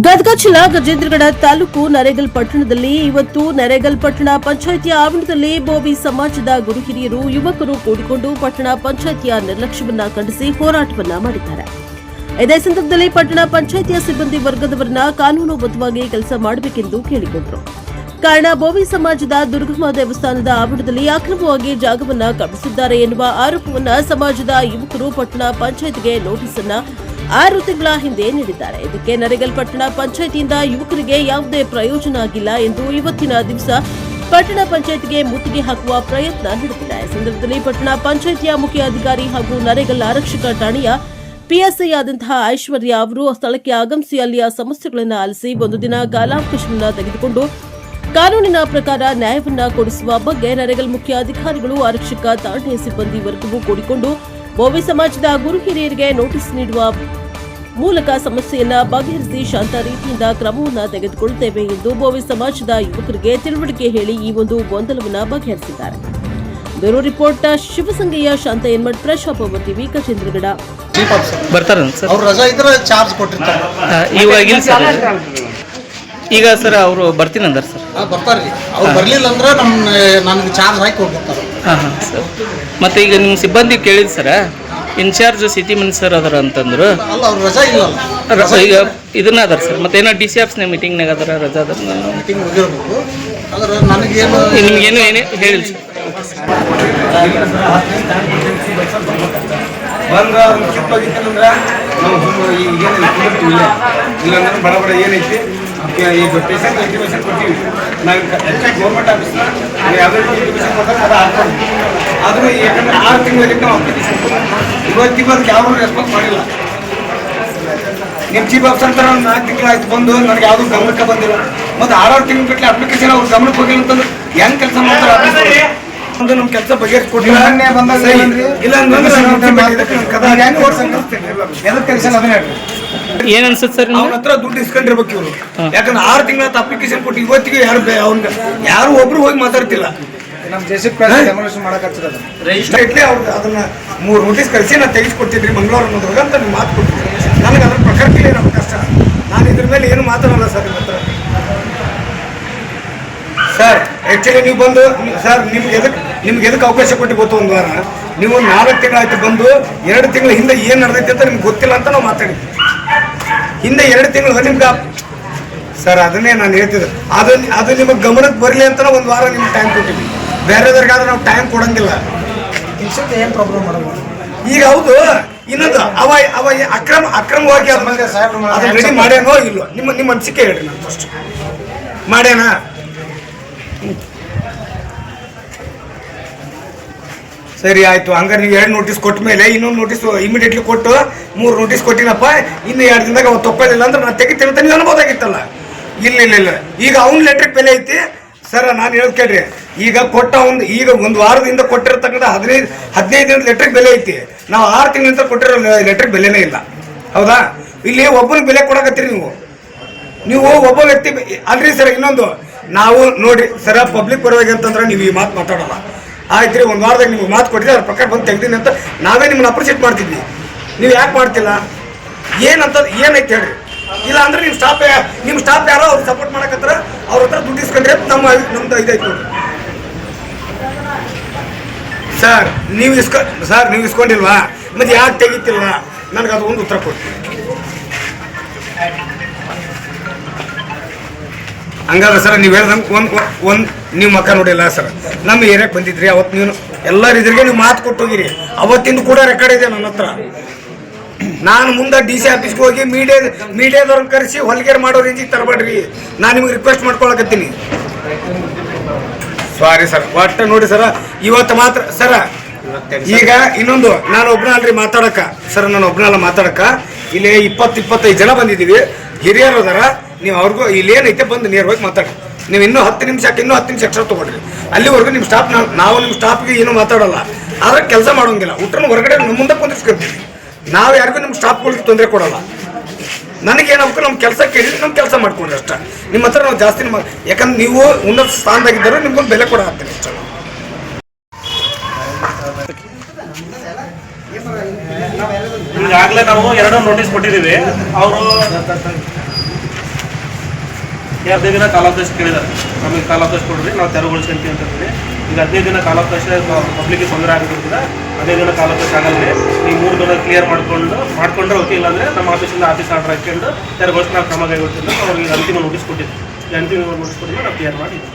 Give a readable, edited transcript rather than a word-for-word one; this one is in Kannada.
ಗದಗ ಜಿಲ್ಲಾ ಗಜೇಂದ್ರಗಡ ತಾಲೂಕು ನರೇಗಲ್ ಪಟ್ಟಣದಲ್ಲಿ ಇವತ್ತು ನರೇಗಲ್ ಪಟ್ಟಣ ಪಂಚಾಯಿತಿಯ ಆವರಣದಲ್ಲಿ ಬೋವಿ ಸಮಾಜದ ಗುರು ಹಿರಿಯರು ಯುವಕರು ಕೂಡಿಕೊಂಡು ಪಟ್ಟಣ ಪಂಚಾಯಿತಿಯ ನಿರ್ಲಕ್ಷ್ಯವನ್ನ ಖಂಡಿಸಿ ಹೋರಾಟವನ್ನ ಮಾಡಿದ್ದಾರೆ. ಇದೇ ಸಂದರ್ಭದಲ್ಲಿ ಪಟ್ಟಣ ಪಂಚಾಯಿತಿಯ ಸಿಬ್ಬಂದಿ ವರ್ಗದವರನ್ನ ಕಾನೂನುಬದ್ಧವಾಗಿ ಕೆಲಸ ಮಾಡಬೇಕೆಂದು ಕೇಳಿಕೊಂಡರು. ಕಾರಣ ಬೋವಿ ಸಮಾಜದ ದುರ್ಗಮ್ಮ ದೇವಸ್ಥಾನದ ಆವರಣದಲ್ಲಿ ಅಕ್ರಮವಾಗಿ ಜಾಗವನ್ನ ಕಬಳಿಸಿದ್ದಾರೆ ಎನ್ನುವ ಆರೋಪವನ್ನ ಸಮಾಜದ ಯುವಕರು ಪಟ್ಟಣ ಪಂಚಾಯಿತಿಗೆ ನೋಟಿಸ್ ಅನ್ನ 6 ತಿಂಗಳ ಹಿಂದೆ ನೀಡಿದ್ದಾರೆ. ಇದಕ್ಕೆ ನರೇಗಲ್ ಪಟ್ಟಣ ಪಂಚಾಯಿತಿಯಿಂದ ಯುವಕರಿಗೆ ಯಾವುದೇ ಪ್ರಯೋಜನ ಆಗಿಲ್ಲ ಎಂದು ಇವತ್ತಿನ ದಿವಸ ಪಟ್ಟಣ ಪಂಚಾಯಿತಿಗೆ ಮುತ್ತಿಗೆ ಹಾಕುವ ಪ್ರಯತ್ನ ನಡೆದಿದೆ. ಈ ಸಂದರ್ಭದಲ್ಲಿ ಪಟ್ಟಣ ಪಂಚಾಯಿತಿಯ ಮುಖ್ಯ ಅಧಿಕಾರಿ ಹಾಗೂ ನರೇಗಲ್ ಆರಕ್ಷಕ ಠಾಣೆಯ ಪಿಎಸ್ಐ ಆದಂತಹ ಐಶ್ವರ್ಯ ಅವರು ಸ್ಥಳಕ್ಕೆ ಆಗಮಿಸಿ ಅಲ್ಲಿಯ ಸಮಸ್ಯೆಗಳನ್ನು ಆಲಿಸಿ ಒಂದು ದಿನ ಕಾಲಾವಕಾಶವನ್ನು ತೆಗೆದುಕೊಂಡು ಕಾನೂನಿನ ಪ್ರಕಾರ ನ್ಯಾಯವನ್ನ ಕೊಡಿಸುವ ಬಗ್ಗೆ ನರೇಗಲ್ ಮುಖ್ಯ ಅಧಿಕಾರಿಗಳು ಆರಕ್ಷಕ ಠಾಣೆ ಸಿಬ್ಬಂದಿ ವರ್ಗವು ಕೂಡಿಕೊಂಡು ಬೋವಿ ಸಮಾಜದ ಗುರು ಹಿರಿಯರಿಗೆ ನೋಟಿಸ್ ನೀಡುವ ಮೂಲಕ ಸಮಸ್ಯೆಯನ್ನ ಬಗೆಹರಿಸಿ ಶಾಂತ ರೀತಿಯಿಂದ ಕ್ರಮವನ್ನು ತೆಗೆದುಕೊಳ್ಳುತ್ತೇವೆ ಎಂದು ಬೋವಿ ಸಮಾಜದ ಯುವಕರಿಗೆ ತಿಳುವಳಿಕೆ ಹೇಳಿ ಈ ಒಂದು ಗೊಂದಲವನ್ನು ಬಗೆಹರಿಸಿದ್ದಾರೆ. Bureau report Shivasangayya Shanta Enmath fresh up our TV Gajendragad. ಈಗ ಸರ್ ಅವರು ಬರ್ತೀನಿ ಅಂದಾರ ಸರ್. ಬರ್ತಾರ್ರಿ. ಅವ್ರು ಬರ್ಲಿಲ್ಲ ಅಂದ್ರೆ ನನಗೆ ಚಾರ್ಜ್ ಹಾಕಿ ಹೋಗ್ಬಿಡ್ತಾರೆ. ಸರ್ ಮತ್ತೆ ಈಗ ನಿಮ್ಮ ಸಿಬ್ಬಂದಿ ಕೇಳಿದ್ ಸರ ಇನ್ಚಾರ್ಜ್ ಸಿಟಿ ಮಿನಿಸ್ಟರ್ ಅದರ ಅಂತಂದ್ರು. ಅಲ್ಲ ಅವ್ರು ರಜಾ ಇಲ್ಲ. ಈಗ ಇದನ್ನ ಅದಾರ ಸರ್. ಮತ್ತೆ ಏನೋ ಡಿ ಸಿ ಆಫೀಸ್ನ ಮೀಟಿಂಗ್ನಾಗ ಅದರ ರಜಾ ಅದ ಮೀಟಿಂಗ್ ಹೋಗಿರ್ಬೇಕು. ಆದ್ರೆ ನನಗೇನು ನಿಮ್ಗೇನು ಏನೇ ಹೇಳಿಲ್ಲ ಸರ್. ಬಂದ್ರೆ ಅದನ್ನ ಕಿತ್ತೋಗಿತ್ತಂದ್ರೆ ನಾವು ಇಲ್ಲಾಂದ್ರೆ ಬಡ ಏನೈತಿ ಈಗ ಪೇಷಂಟ್ ಇಂಟಿಮೇಷನ್ ಕೊಡ್ತೀವಿ ನಾವು ಗೌರ್ಮೆಂಟ್ ಆಫೀಸ್ನ ಯಾವುದೇ ಇಂಟಿಮೇಷನ್ ಕೊಡ್ತಾರೆ ಅದು ಹಾಕ್ಕೊಂಡು ಆದರೂ ಯಾಕಂದ್ರೆ 6 ತಿಂಗಳಿಗೆ ನಾವು ಅಪ್ಲಿಕೇಶನ್ ಇವತ್ತಿಗೆ ಯಾರು ರೆಸ್ಪಾನ್ಸ್ ಮಾಡಿಲ್ಲ. ನಿಮ್ಮ ಚೀಫ್ ಆಫೀಸರ್ ಅಂತಾರೆ 4 ತಿಂಗಳಾಯ್ತು ಬಂದು ನನಗೆ ಯಾವುದೂ ಗಮನಕ್ಕೆ ಬಂದಿಲ್ಲ. ಮತ್ತು 6 ತಿಂಗಳ ಬಿಟ್ಟಲೆ ಅಪ್ಲಿಕೇಶನ್ ಅವ್ರು ಗಮನಕ್ಕೆ ಹೋಗಿಲ್ಲ ಅಂತಂದ್ರೆ ಹೆಂಗೆ ಕೆಲಸ ಮಾಡ್ತಾರೆ ಆಫೀಸ್ ಒಂದು ನಮ್ಮ ಕೆಲಸ ಬಗೆಹರಿಸ್ಕೊಟ್ಟಿಲ್ಲ. ಏನ್ ಅನ್ಸುತ್ತೆ ಸರ್? ಅವ್ನ ಹತ್ರ ದುಡ್ಡು ಇಸ್ಕೊಂಡಿರ್ಬೇಕು ಇವರು. ಯಾಕಂದ್ರೆ 6 ತಿಂಗಳ ಅಪ್ಲಿಕೇಶನ್ ಕೊಟ್ಟು ಇವತ್ತಿಗೆ ಯಾರು ಒಬ್ರು ಹೋಗಿ ಮಾತಾಡ್ತಿಲ್ಲ. ನಮ್ಮ ಜೆಸಿಪಿ ರಿಜಿಸ್ಟ್ರೇಟ್ಲಿ ಅವ್ರಿಗೆ ಅದನ್ನ 3 ನೋಟಿಸ್ ಕಳಿಸಿ ನಾನು ತೆಗೆಸ್ಕೊಡ್ತಿದ್ರಿ ಮಂಗಳವಾರ ಅನ್ನೋದ್ರಾಗ ಅಂತ ನೀವು ಮಾತು ಕೊಡ್ತೀನಿ. ನನಗೆ ಅದ್ರ ಪ್ರಕಾರ ನಮ್ಮ ಕಷ್ಟ. ನಾನು ಇದ್ರ ಮೇಲೆ ಏನು ಮಾತಾಡಲ್ಲ ಸರ್ ನಿಮ್ಮ ಹತ್ರ. ಸರ್ ಆ್ಯಕ್ಚುಲಿ ನೀವು ಬಂದು ಸರ್ ನಿಮ್ಗೆ ಎದಕ್ಕೆ ಅವಕಾಶ ಕೊಟ್ಟು ಗೊತ್ತು ಒಂದು ವಾರ ನೀವು 4 ತಿಂಗಳಾಯ್ತು ಬಂದು 2 ತಿಂಗಳ ಹಿಂದೆ ಏನು ನಡೆದೈತೆ ಅಂತ ನಿಮ್ಗೆ ಗೊತ್ತಿಲ್ಲ ಅಂತ ನಾವು ಮಾತಾಡಿದ್ವಿ. ಹಿಂದೆ 2 ತಿಂಗಳು ನಿಮ್ಗೆ ಸರ್ ಅದನ್ನೇ ನಾನು ಹೇಳ್ತಿದ್ದೆ. ಅದು ನಿಮಗೆ ಗಮನಕ್ಕೆ ಬರಲಿ ಅಂತ ಒಂದು ವಾರ ನಿಮ್ಗೆ ಟೈಮ್ ಕೊಟ್ಟಿದ್ವಿ. ಬೇರೆದವ್ರಿಗಾದ್ರೆ ನಾವು ಟೈಮ್ ಕೊಡಂಗಿಲ್ಲ. ಏನು ಪ್ರಾಬ್ಲಮ್ ಮಾಡಲ್ಲ. ಈಗ ಹೌದು ಇನ್ನೊಂದು ಅವ ಅಕ್ರಮವಾಗಿ ಅದನ್ನ ರೆಡಿ ಮಾಡ್ಯಾನೋ ಇಲ್ಲೋ ನಿಮ್ಮ ಅನಿಸಿಕೆ ಹೇಳ್ರಿ. ನಾನು ಫಸ್ಟ್ ಮಾಡ್ಯಾನ ಸರಿ ಆಯ್ತು. ಹಂಗಾರೆ ನೀವು 2 ನೋಟಿಸ್ ಕೊಟ್ಟ ಮೇಲೆ ಇನ್ನೊಂದು ನೋಟಿಸ್ ಇಮಿಡಿಯೇಟ್ಲಿ ಕೊಟ್ಟು 3 ನೋಟಿಸ್ ಕೊಟ್ಟಿನಪ್ಪ. ಇನ್ನು 2 ದಿನದಾಗ ಅವ್ರು ತಪ್ಪಿಲ್ಲ ಅಂದ್ರೆ ನಾನು ತೆಗಿತೀನಿ ಅಂತ ನೀವು ಅನ್ಬೋದಾಗಿತ್ತಲ್ಲ. ಇಲ್ಲ ಈಗ ಅವ್ನ ಲೆಟ್ರಿಗೆ ಬೆಲೆ ಐತಿ ಸರ್. ನಾನು ಹೇಳೋದು ಕೇಳ್ರಿ. ಈಗ ಈಗ ಒಂದು ವಾರದಿಂದ ಕೊಟ್ಟಿರತಕ್ಕಂಥ 15 ದಿನದ ಲೆಟ್ರಿಗೆ ಬೆಲೆ ಐತಿ. ನಾವು 6 ತಿಂಗಳಿಂದ ಕೊಟ್ಟಿರೋ ಲೆಟ್ರಿಗೆ ಬೆಲೆನೇ ಇಲ್ಲ. ಹೌದಾ? ಇಲ್ಲಿ ಒಬ್ಬನಿಗೆ ಬೆಲೆ ಕೊಡಕತ್ತೀರಿ ನೀವು ಒಬ್ಬ ವ್ಯಕ್ತಿ ಅಲ್ರಿ ಸರ್. ಇನ್ನೊಂದು ನಾವು ನೋಡಿ ಸರ ಪಬ್ಲಿಕ್ ಪರವಾಗಿ ಅಂತಂದ್ರೆ ನೀವು ಈ ಮಾತು ಮಾತಾಡೋಲ್ಲ. ಆಯ್ತು ರೀ, ಒಂದು ವಾರದಾಗ ನಿಮ್ಗೆ ಮಾತು ಕೊಟ್ಟಿದ್ರೆ ಅದ್ರ ಪ್ರಕಾರ ಬಂದು ತೆಗ್ದೀನಿ ಅಂತ ನಾವೇ ನಿಮ್ಮನ್ನ ಅಪ್ರಿಷಿಯೇಟ್ ಮಾಡ್ತಿದ್ವಿ. ನೀವು ಯಾಕೆ ಮಾಡ್ತಿಲ್ಲ? ಏನೈತೆ ಹೇಳ್ರಿ. ಇಲ್ಲ ಅಂದ್ರೆ ನಿಮ್ಮ ಸ್ಟಾಫ್ ಯಾರೋ ಅವ್ರು ಸಪೋರ್ಟ್ ಮಾಡಕತ್ತಾರ, ಅವ್ರ ಹತ್ರ ದುಡ್ಡು ಇಸ್ಕೊಂಡ್ರೆ ನಮ್ದು ಇದೈತೆ ನೋಡಿ ಸರ್. ನೀವು ಇಸ್ಕೊಂಡಿಲ್ವಾ? ಮತ್ತೆ ಯಾಕೆ ತೆಗಿತಿಲ್ಲ? ನನಗೆ ಅದು ಒಂದು ಉತ್ತರ ಕೊಡ್ತೀನಿ. ಹಂಗಾದ್ರೆ ಸರ್ ನೀವು ಹೇಳ್ದಂಗೆ ಒಂದು ನೀವು ಮಕ್ಕ ನೋಡಿಲ್ಲ ಸರ್. ನಮ್ಮ ಏರಿಯಾಕ್ಕೆ ಬಂದಿದ್ರಿ ಅವತ್ತು. ನೀವು ಎಲ್ಲರ ಇದ್ರಿಗೆ ನೀವು ಮಾತು ಕೊಟ್ಟೋಗಿರಿ. ಅವತ್ತಿಂದು ಕೂಡ ರೆಕಾರ್ಡ್ ಇದೆ ನನ್ನ ಹತ್ರ. ನಾನು ಮುಂದೆ ಡಿ ಸಿ ಆಫೀಸ್ಗೆ ಹೋಗಿ ಮೀಡಿಯಾದವ್ರನ್ನ ಕರೆಸಿ ಹೊಲಿಗೆರೆ ಮಾಡೋ ರೇಂಜಿಗೆ ತರಬೇಡ್ರಿ. ನಾನು ನಿಮ್ಗೆ ರಿಕ್ವೆಸ್ಟ್ ಮಾಡ್ಕೊಳಕತ್ತೀನಿ. Sorry sir. ಒಟ್ಟು ನೋಡಿ ಸರ ಇವತ್ತು ಮಾತ್ರ ಸರ. ಈಗ ಇನ್ನೊಂದು ನಾನು ಒಬ್ಬನಲ್ರಿ ಮಾತಾಡಕ ಸರ್. ನಾನು ಒಬ್ಬನಲ್ಲ ಮಾತಾಡಕ. ಇಲ್ಲಿ 20-25 ಜನ ಬಂದಿದ್ದೀವಿ. ಹಿರಿಯರು ಅದಾರ. ನೀವು ಅವ್ರಿಗೂ ಇಲ್ಲೇನೈತೆ ಬಂದು ನೇರವಾಗಿ ಮಾತಾಡಿ. ನೀವು ಇನ್ನೂ 10 ನಿಮಿಷಕ್ಕೆ 10 ನಿಮಿಷ ಎಕ್ಸ್ಟ್ರಾ ತೊಗೊಳ್ರಿ. ಅಲ್ಲಿವರೆಗೂ ನಿಮ್ಮ ಸ್ಟಾಫ್ ನಾವು ನಿಮ್ಮ ಸ್ಟಾಫ್ಗೆ ಏನೂ ಮಾತಾಡೋಲ್ಲ. ಆದ್ರೆ ಕೆಲಸ ಮಾಡೋಂಗಿಲ್ಲ. ಊಟನ ಹೊರಗಡೆ ನಮ್ಮ ಮುಂದೆ ಕುಂದಿಸ್ಕೊತೀವಿ. ನಾವು ಯಾರಿಗೂ ನಿಮ್ಮ ಸ್ಟಾಫ್ಗಳಿಗೆ ತೊಂದರೆ ಕೊಡೋಲ್ಲ. ನನಗೇನಾಗಬೇಕು ನಮ್ಮ ಕೆಲಸ ಕೇಳಿ ನಮ್ಮ ಕೆಲಸ ಮಾಡ್ಕೊಂಡ್ರಿ ಅಷ್ಟ. ನಿಮ್ಮ ಹತ್ರ ನಾವು ಜಾಸ್ತಿ ಯಾಕಂದ್ರೆ ನೀವು ಉನ್ನತ ಸ್ಥಾನದಾಗಿದ್ದರೂ ನಿಮ್ಗೊಂದು ಬೆಲೆ ಕೊಡ ಹಾಕ್ತೀನಿ ಅಷ್ಟ. ಈಗಾಗಲೇ ನಾವು 2 ನೋಟಿಸ್ ಕೊಟ್ಟಿದ್ದೀವಿ. ಅವರು 15 ದಿನ ಕಾಲಾವಕಾಶ ಕೇಳಿದ್ದಾರೆ. ನಮಗೆ ಕಾಲಾವಕಾಶ ಕೊಡ್ರಿ, ನಾವು ತೆರವುಗೊಳಿಸ್ಕೊಂತೀವಿ ಅಂತ ಹೇಳಿ. ಈಗ 15 ದಿನ ಕಾಲಾವಕಾಶ ಪಬ್ಲಿಕ್ಗೆ ತೊಂದರೆ ಆಗೋದ್ರಿಂದ 15 ದಿನ ಕಾಲಾವಕಾಶ ಆಗಲ್ಲ. ಈ 3 ದಿನ ಕ್ಲಿಯರ್ ಮಾಡ್ಕೊಂಡ್ರೆ ಓಕೆ, ಇಲ್ಲಾಂದರೆ ನಮ್ಮ ಆಫೀಸಿಂದ ಆಫೀಸ್ ಆರ್ಡರ್ ಹಾಕ್ಕೊಂಡು ತೆರವುಗೊಳಿಸಿ ನಾವು ಕ್ರಮ ಕೈಗೊಳ್ತಿದ್ದು ಅವ್ರಿಗೆ ಅಂತಿಮ ನೋಟಿಸ್ ಕೊಟ್ಟಿದ್ವಿ. ಈ ಅಂತಿಮ ನೋಟಿಸ್ ಕೊಟ್ಟಿದ್ದು ನಾವು ಕ್ಲಿಯರ್ ಮಾಡಿದ್ವಿ.